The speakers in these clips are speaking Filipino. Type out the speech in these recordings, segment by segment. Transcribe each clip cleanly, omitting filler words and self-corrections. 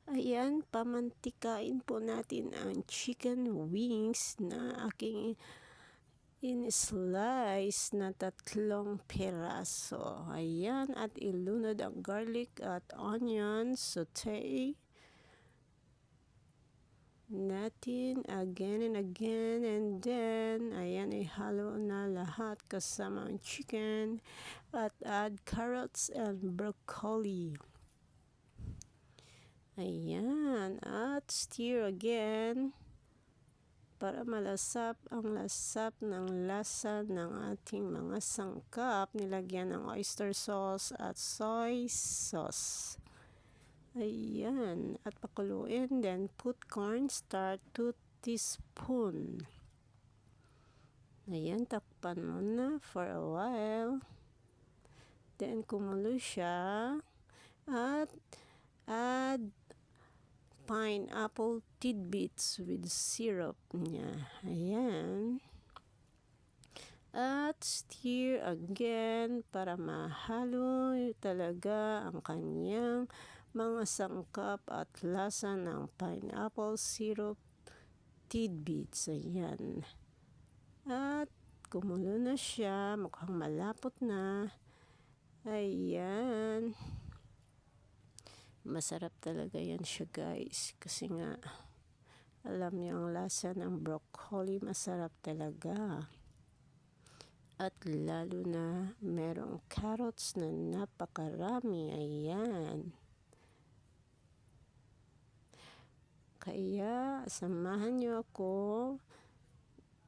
Ayan, pamantikain po natin ang chicken wings na aking in-slice na 3 piraso. Ayan, at ilunod ang garlic at onion, saute natin again and again, and then ayan, ihalo na lahat kasama ang chicken at add carrots and broccoli. Ayan, at stir again para malasap ang lasap ng lasa ng ating mga sangkap. Nilagyan ng oyster sauce at soy sauce. Ayan, at pakuluin, then put cornstarch 2 teaspoon. Ayan, takpan mo na for a while. Then kumulo siya at add pineapple tidbits with syrup niya. Ayan. At stir again para mahalo talaga ang kanyang mga sangkap at lasa ng pineapple syrup tidbits. Ayan. At kumulo na siya. Mukhang malapot na. Ayan. Masarap talaga yan siya, guys. Kasi nga, alam niyo ang lasa ng broccoli, masarap talaga. At lalo na merong carrots na napakarami. Ayan. Kaya, samahan niyo ako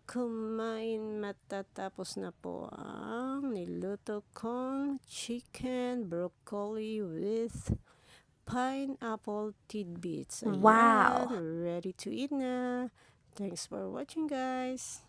kumain. Matatapos na po ang niluto kong chicken broccoli with pineapple tidbits. Ayan, Wow! ready to eat na. Thanks for watching, guys.